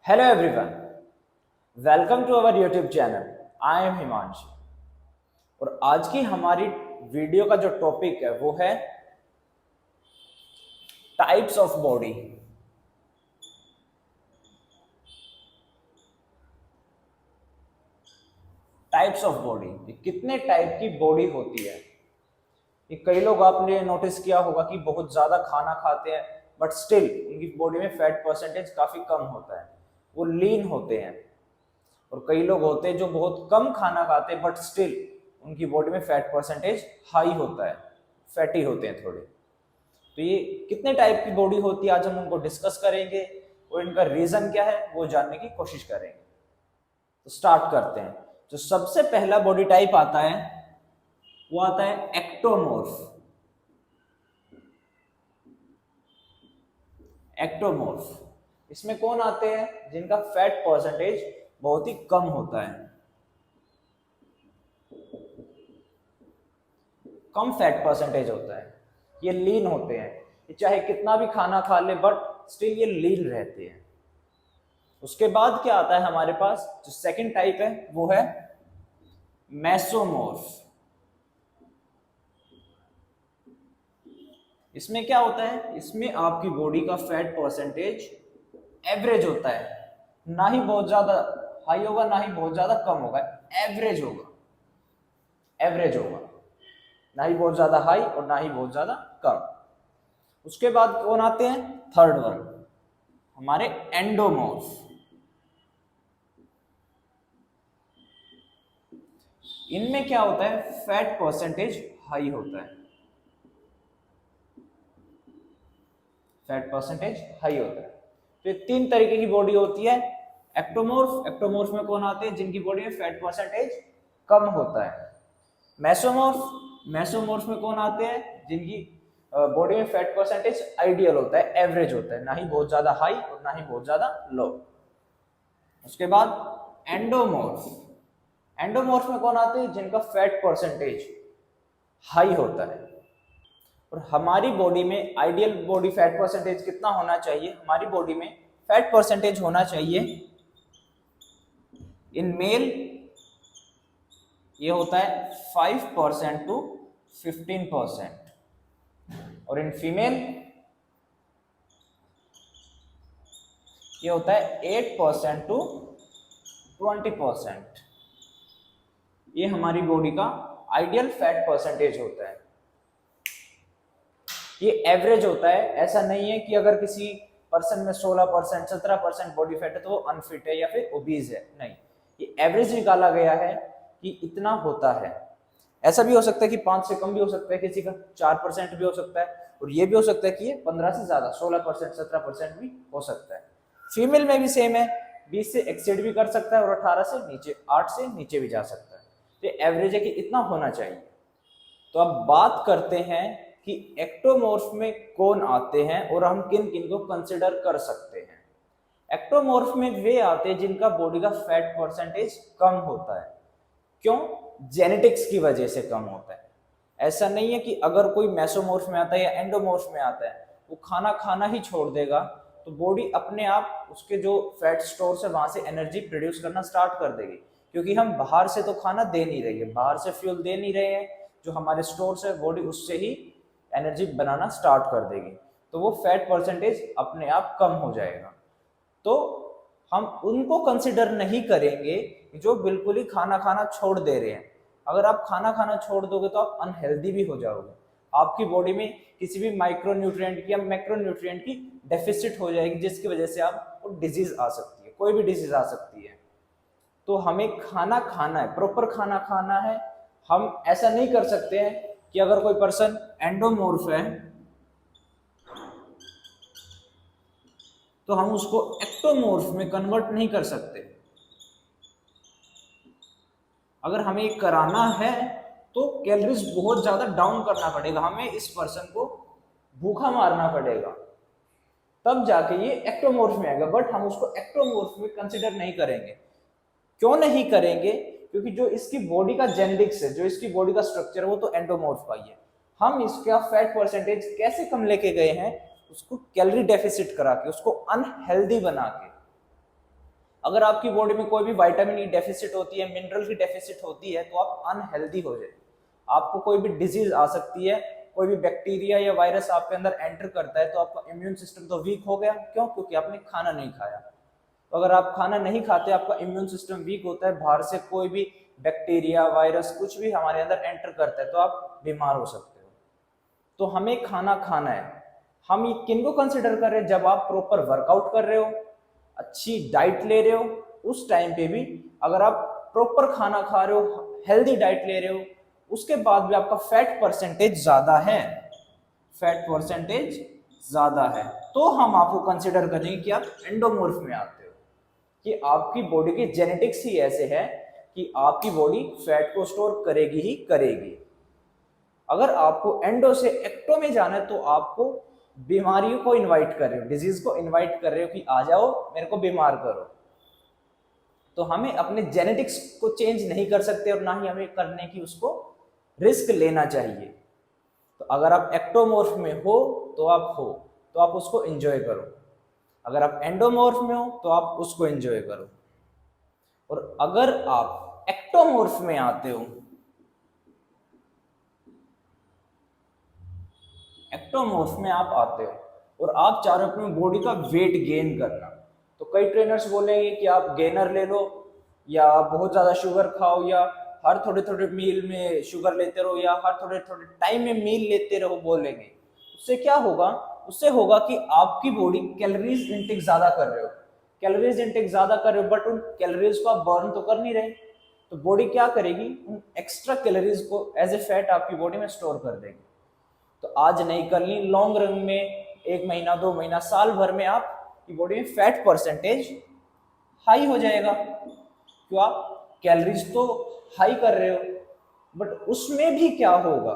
Hello everyone, welcome to our YouTube channel. I am Himanshu और आज की हमारी वीडियो का जो टॉपिक है वो है types of body. Types of body, कितने टाइप की बॉडी होती है। ये कई लोग आपने नोटिस किया होगा कि बहुत ज्यादा खाना खाते हैं बट स्टिल उनकी बॉडी में फैट परसेंटेज काफी कम होता है, वो लीन होते हैं। और कई लोग होते हैं जो बहुत कम खाना खाते हैं बट स्टिल उनकी बॉडी में फैट परसेंटेज हाई होता है, फैटी होते हैं थोड़े। तो ये कितने टाइप की बॉडी होती है आज हम उनको डिस्कस करेंगे और इनका रीजन क्या है वो जानने की कोशिश करेंगे। तो स्टार्ट करते हैं। जो सबसे पहला बॉडी टाइप आता है वो आता है एक्टोमोर्फ। एक्टोमोर्फ इसमें कौन आते हैं जिनका फैट परसेंटेज बहुत ही कम होता है, कम फैट परसेंटेज होता है। ये लीन होते हैं, ये चाहे कितना भी खाना खा ले बट स्टिल ये लीन रहते हैं। उसके बाद क्या आता है हमारे पास, जो सेकंड टाइप है वो है मेसोमोर्फ। इसमें क्या होता है, इसमें आपकी बॉडी का फैट परसेंटेज एवरेज होता है, ना ही बहुत ज्यादा हाई होगा ना ही बहुत ज्यादा कम होगा, एवरेज होगा। एवरेज होगा, ना ही बहुत ज्यादा हाई और ना ही बहुत ज्यादा कम। उसके बाद कौन आते हैं, थर्ड वन हमारे एंडोमोर्फ। इनमें क्या होता है, फैट परसेंटेज हाई होता है, फैट परसेंटेज हाई होता है। तो ये तीन तरीके की बॉडी होती है। एक्टोमोर्फ, एक्टोमोर्फ में कौन आते हैं जिनकी बॉडी में फैट परसेंटेज कम होता है। मेसोमोर्फ, मेसोमोर्फ में कौन आते हैं जिनकी बॉडी में फैट परसेंटेज आइडियल होता है, एवरेज होता है, ना ही बहुत ज्यादा हाई और ना ही बहुत ज्यादा लो। उसके बाद एंडोमोर्फ, एंडोमोर्फ में कौन आते हैं जिनका फैट परसेंटेज हाई होता है। और हमारी बॉडी में आइडियल बॉडी फैट परसेंटेज कितना होना चाहिए, हमारी बॉडी में फैट परसेंटेज होना चाहिए इन मेल ये होता है 5% टू 15%, और इन फीमेल ये होता है 8% टू 20%। ये हमारी बॉडी का आइडियल फैट परसेंटेज होता है। ये एवरेज होता है, ऐसा नहीं है कि अगर किसी पर्सन में 16% 17% बॉडी फैट है तो वो अनफिट है या फिर ओबीज है, नहीं। ये एवरेज निकाला गया है कि इतना होता है। ऐसा भी हो सकता है कि 5 से कम भी हो सकता है, किसी का 4% भी हो सकता है, और ये भी हो सकता है कि ये 15 से ज्यादा 16% 17% भी हो सकता है। फीमेल में भी सेम है, 20 से एक्सीड भी कर सकता है और 18 से नीचे 8 से नीचे भी जा सकता है। तो एवरेज है कि इतना होना चाहिए। तो अब बात करते हैं कि एक्टोमोर्फ में कौन आते हैं और हम किन किन को कंसिडर कर सकते हैं। एक्टोमोर्फ में वे आते हैं जिनका बॉडी का फैट परसेंटेज कम होता है। क्यों, जेनेटिक्स की वजह से कम होता है। ऐसा नहीं है कि अगर कोई मेसोमोर्फ में आता है या एंडोमोर्फ में आता है वो खाना खाना ही छोड़ देगा तो बॉडी अपने आप उसके जो फैट स्टोर है वहां से एनर्जी प्रोड्यूस करना स्टार्ट कर देगी, क्योंकि हम बाहर से तो खाना दे नहीं रहे हैं, बाहर से फ्यूल दे नहीं रहे हैं, जो हमारे स्टोर्स है बॉडी उससे ही एनर्जी बनाना स्टार्ट कर देगी, तो वो फैट परसेंटेज अपने आप कम हो जाएगा। तो हम उनको कंसिडर नहीं करेंगे जो बिल्कुल ही खाना खाना छोड़ दे रहे हैं। अगर आप खाना खाना छोड़ दोगे तो आप अनहेल्दी भी हो जाओगे, आपकी बॉडी में किसी भी माइक्रो न्यूट्रिएंट की या मैक्रो न्यूट्रिएंट की डेफिसिट हो जाएगी, जिसकी वजह से आपको डिजीज आ सकती है, कोई भी डिजीज आ सकती है। तो हमें खाना खाना है, प्रॉपर खाना खाना है। हम ऐसा नहीं कर सकते हैं कि अगर कोई पर्सन एंडोमोर्फ है तो हम उसको एक्टोमोर्फ में कन्वर्ट नहीं कर सकते। अगर हमें कराना है तो कैलोरीज बहुत ज्यादा डाउन करना पड़ेगा, हमें इस पर्सन को भूखा मारना पड़ेगा, तब जाके ये एक्टोमोर्फ में आएगा। बट हम उसको एक्टोमोर्फ में कंसिडर नहीं करेंगे। क्यों नहीं करेंगे, क्योंकि जो इसकी बॉडी का जेनेटिक्स है, जो इसकी बॉडी का स्ट्रक्चर है वो तो एंडोमोर्फ का ही है। हम इसका फैट परसेंटेज कैसे कम लेके गए हैं, उसको कैलोरी डेफिसिट करा के, उसको अनहेल्दी बना के। अगर आपकी बॉडी में कोई भी विटामिन ई डेफिसिट होती है, मिनरल की डेफिसिट होती है, तो आप अनहेल्दी हो जाए, आपको कोई भी डिजीज आ सकती है, कोई भी बैक्टीरिया या वायरस आपके अंदर एंटर करता है तो आपका इम्यून सिस्टम तो वीक हो गया। क्यों? क्योंकि आपने खाना नहीं खाया। तो अगर आप खाना नहीं खाते, आपका इम्यून सिस्टम वीक होता है, बाहर से कोई भी बैक्टीरिया वायरस कुछ भी हमारे अंदर एंटर करता है तो आप बीमार हो सकते हो। तो हमें खाना खाना है। हम ये किन को कंसिडर कर रहे हैं? जब आप प्रॉपर वर्कआउट कर रहे हो, अच्छी डाइट ले रहे हो, उस टाइम पे भी अगर आप प्रॉपर खाना खा रहे हो, हेल्दी डाइट ले रहे हो, उसके बाद भी आपका फैट परसेंटेज ज्यादा है, फैट परसेंटेज ज्यादा है, तो हम आपको कंसिडर करेंगे कि आप एंडोमॉर्फ में आते हो, कि आपकी बॉडी के जेनेटिक्स ही ऐसे है कि आपकी बॉडी फैट को स्टोर करेगी ही करेगी। अगर आपको एंडो से एक्टो में जाना है तो आपको बीमारियों को इनवाइट कर रहे हो, डिजीज को इनवाइट कर रहे हो कि आ जाओ मेरे को बीमार करो। तो हमें अपने जेनेटिक्स को चेंज नहीं कर सकते और ना ही हमें करने की उसको रिस्क लेना चाहिए। तो अगर आप एक्टोमॉर्फ में हो तो आप हो, तो आप उसको एंजॉय करो। अगर आप एंडोमॉर्फ में हो तो आप उसको एंजॉय करो। और अगर आप एक्टोमॉर्फ में आते हो, एक्टोमॉर्फ में आप आते हो और आप चाह रहे हो अपनी बॉडी का वेट गेन करना, तो कई ट्रेनर्स बोलेंगे कि आप गेनर ले लो या बहुत ज्यादा शुगर खाओ या हर थोड़े थोड़े मील में शुगर लेते रहो या हर थोड़े थोड़े टाइम में मील लेते रहो, बोलेंगे। उससे क्या होगा? उससे होगा कि आपकी बॉडी कैलोरीज इंटेक ज्यादा कर रहे हो, कैलोरीज इंटेक ज्यादा कर रहे हो, बट उन कैलोरीज को आप बर्न तो कर नहीं रहे। तो बॉडी क्या करेगी? उन एक्स्ट्रा कैलोरीज को एज ए फैट आपकी बॉडी में स्टोर कर देगी। तो आज नहीं कल नहीं, लॉन्ग रन में 1 महीना 2 महीना साल भर में आपकी बॉडी में फैट परसेंटेज हाई हो जाएगा। क्यों? आप कैलोरीज तो हाई कर रहे हो, बट उसमें भी क्या होगा?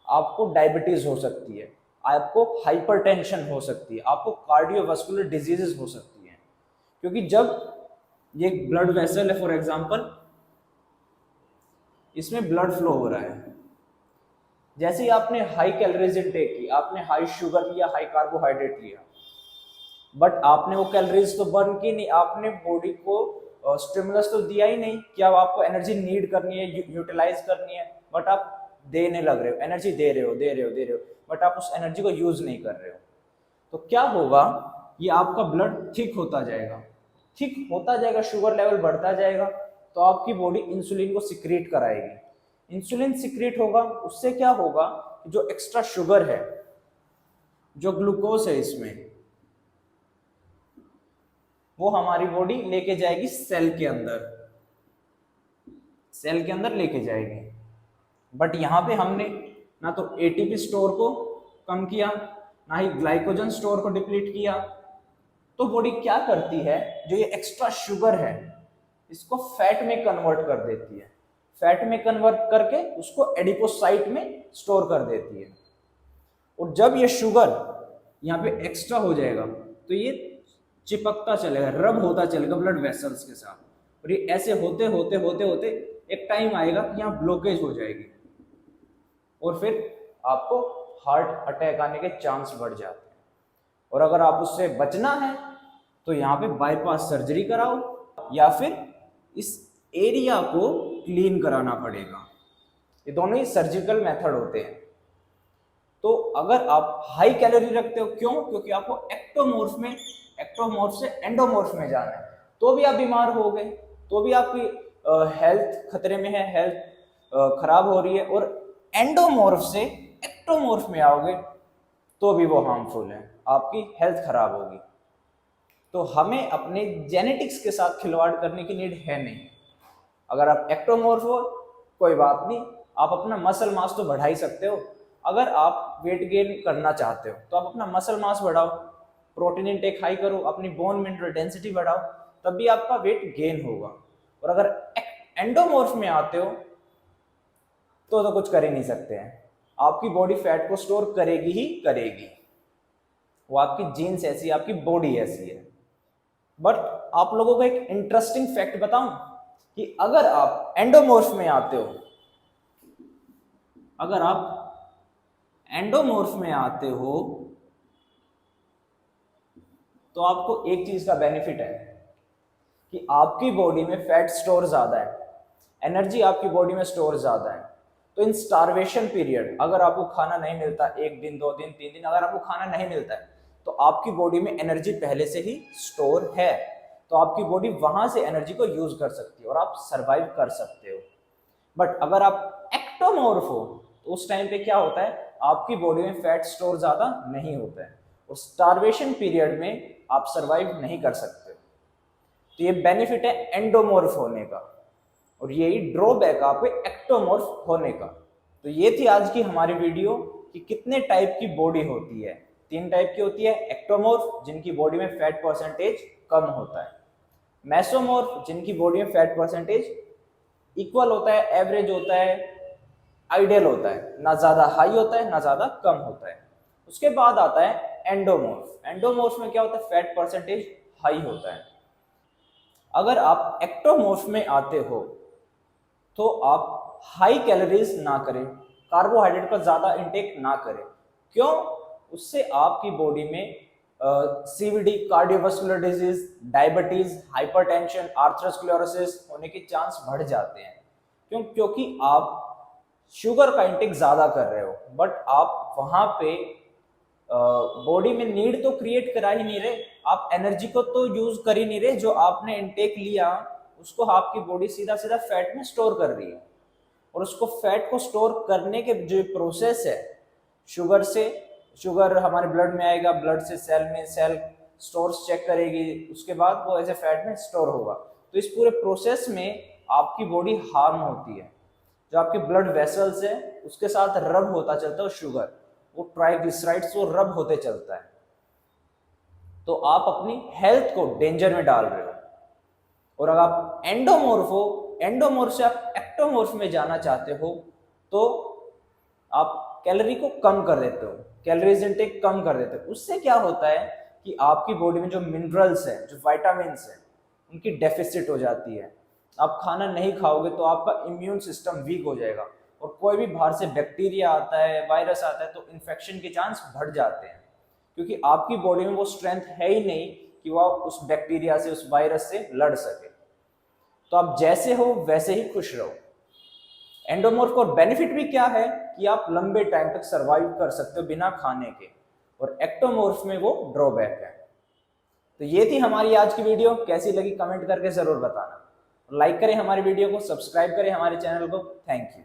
आपको डायबिटीज हो सकती है, आपको हाइपरटेंशन हो सकती है, आपको कार्डियोवास्कुलर डिजीजेस हो सकती है। क्योंकि जब ये ब्लड वेसल है फॉर एग्जांपल, इसमें ब्लड फ्लो हो रहा है, जैसे ही आपने हाई कैलोरीज इनटेक की, आपने हाई शुगर लिया, हाई कार्बोहाइड्रेट लिया, बट आपने वो कैलोरीज तो बर्न की नहीं, आपने बॉडी को स्टिमुलस तो दिया ही नहीं कि अब आपको एनर्जी नीड करनी है, यूटिलाइज करनी है, बट आप देने लग रहे हो, एनर्जी दे रहे हो दे रहे हो दे रहे हो, बट आप उस एनर्जी को यूज नहीं कर रहे हो। तो क्या होगा? ये आपका ब्लड थिक होता जाएगा, थिक होता जाएगा, शुगर लेवल बढ़ता जाएगा, तो आपकी बॉडी इंसुलिन को सिक्रीट कराएगी। इंसुलिन सिक्रीट होगा, उससे क्या होगा? जो एक्स्ट्रा शुगर है, जो ग्लूकोज है इसमें, वो हमारी बॉडी लेके जाएगी सेल के अंदर, सेल के अंदर लेके जाएगी। बट यहां पे हमने ना तो एटीपी स्टोर को कम किया, ना ही ग्लाइकोजन स्टोर को डिप्लीट किया। तो बॉडी क्या करती है? जो ये एक्स्ट्रा शुगर है इसको फैट में कन्वर्ट कर देती है, फैट में कन्वर्ट करके उसको एडिपोसाइट में स्टोर कर देती है। और जब ये शुगर यहाँ पे एक्स्ट्रा हो जाएगा तो ये चिपकता चलेगा, रब होता चलेगा ब्लड वेसल्स के साथ, और ये ऐसे होते होते होते होते एक टाइम आएगा कि यहाँ ब्लॉकेज हो जाएगी और फिर आपको हार्ट अटैक आने के चांस बढ़ जाते हैं। और अगर आप उससे बचना है तो यहाँ पे बाईपास सर्जरी कराओ या फिर इस एरिया को क्लीन कराना पड़ेगा। ये दोनों ही सर्जिकल मेथड होते हैं। तो अगर आप हाई कैलोरी रखते हो, क्यों? क्योंकि आपको एक्टोमॉर्फ से एंडोमॉर्फ में जाना है, तो भी आप बीमार हो गए, तो भी आपकी हेल्थ खतरे में है, हेल्थ खराब हो रही है। और एंडोमॉर्फ से एक्टोमॉर्फ में आओगे तो भी वो हार्मफुल है, आपकी हेल्थ खराब होगी। तो हमें अपने जेनेटिक्स के साथ खिलवाड़ करने की नीड है नहीं। अगर आप एक्टोमॉर्फ हो कोई बात नहीं, आप अपना मसल मास तो बढ़ा ही सकते हो। अगर आप वेट गेन करना चाहते हो तो आप अपना मसल मास बढ़ाओ, प्रोटीन इनटेक हाई करो, अपनी बोन मिनरल डेंसिटी बढ़ाओ, तब भी आपका वेट गेन होगा। और अगर एंडोमॉर्फ में आते हो तो कुछ कर ही नहीं सकते हैं, आपकी बॉडी फैट को स्टोर करेगी ही करेगी, वो आपकी जीन्स ऐसी है, आपकी बॉडी ऐसी है। बट आप लोगों को एक इंटरेस्टिंग फैक्ट बताऊं कि अगर आप एंडोमॉर्फ में आते हो, अगर आप एंडोमॉर्फ में आते हो तो आपको एक चीज का बेनिफिट है कि आपकी बॉडी में फैट स्टोर ज्यादा है, एनर्जी आपकी बॉडी में स्टोर ज्यादा है, तो इन स्टारवेशन पीरियड अगर आपको खाना नहीं मिलता, 1 दिन 2 दिन 3 दिन अगर आपको खाना नहीं मिलता है, तो आपकी बॉडी में एनर्जी पहले से ही स्टोर है, तो आपकी बॉडी वहां से एनर्जी को यूज कर सकती है और आप सरवाइव कर सकते हो। बट अगर आप एक्टोमॉर्फ हो तो उस टाइम पे क्या होता है, आपकी बॉडी में फैट स्टोर ज्यादा नहीं होता है और स्टारवेशन पीरियड में आप सरवाइव नहीं कर सकते। तो ये बेनिफिट है एंडोमॉर्फ होने का और यही ड्रॉबैक आपके एक्टोमॉर्फ होने का। तो ये थी आज की हमारी वीडियो कि कितने टाइप की बॉडी होती है। 3 टाइप की होती है, एक्टोमॉर्फ जिनकी बॉडी में फैट परसेंटेज कम होता है, मेसोमॉर्फ जिनकी बॉडी में फैट परसेंटेज इक्वल होता है, एवरेज होता है, आइडियल होता है, ना ज्यादा हाई होता है ना ज्यादा कम होता है। उसके बाद आता है एंडोमॉर्फ। एंडोमॉर्फ में क्या होता है, फैट परसेंटेज हाई होता है। अगर आप एक्टोमॉर्फ में आते हो तो आप हाई कैलोरीज ना करें, कार्बोहाइड्रेट का ज्यादा इंटेक ना करें। क्यों? उससे आपकी बॉडी में CVD, cardiovascular disease, diabetes, hypertension, atherosclerosis होने के चांस बढ़ जाते हैं। क्यों? क्योंकि आप शुगर का इंटेक ज्यादा कर रहे हो, बट आप वहां पे बॉडी में नीड तो क्रिएट करा ही नहीं रहे, आप एनर्जी को तो यूज कर ही नहीं रहे। जो आपने इंटेक लिया उसको आपकी बॉडी सीधा सीधा फैट में स्टोर कर रही है और उसको फैट को स्टोर करने के जो प्रोसेस है, शुगर से, शुगर हमारे ब्लड में आएगा, ब्लड से सेल में, सेल स्टोर्स चेक करेगी, उसके बाद वो एज ए फैट में स्टोर होगा। तो इस पूरे प्रोसेस में आपकी बॉडी हार्म होती है। जो आपके ब्लड वेसल्स है उसके साथ रब होता चलता है शुगर, वो ट्राइग्लिसराइड्स वो रब होते चलता है, तो आप अपनी हेल्थ को डेंजर में डाल रहे हो। और अगर आप एंडोमॉर्फ हो, एंडोमॉर्फ से आप एक्टोमॉर्फ में जाना चाहते हो, तो आप कैलोरी को कम कर देते हो, कैलोरीज इनटेक कम कर देते हो। उससे क्या होता है कि आपकी बॉडी में जो मिनरल्स है, जो विटामिन्स है, उनकी डेफिसिट हो जाती है। आप खाना नहीं खाओगे तो आपका इम्यून सिस्टम वीक हो जाएगा और कोई भी बाहर से बैक्टीरिया आता है, वायरस आता है, तो इन्फेक्शन के चांस बढ़ जाते हैं, क्योंकि आपकी बॉडी में वो स्ट्रेंथ है ही नहीं कि वो उस बैक्टीरिया से, उस वायरस से लड़ सके। तो आप जैसे हो वैसे ही खुश रहो। एंडोमॉर्फ का बेनिफिट भी क्या है कि आप लंबे टाइम तक सरवाइव कर सकते हो बिना खाने के, और एक्टोमॉर्फ में वो ड्रॉबैक है। तो ये थी हमारी आज की वीडियो, कैसी लगी कमेंट करके जरूर बताना। लाइक करें हमारी वीडियो को, सब्सक्राइब करें हमारे चैनल को। Thank you.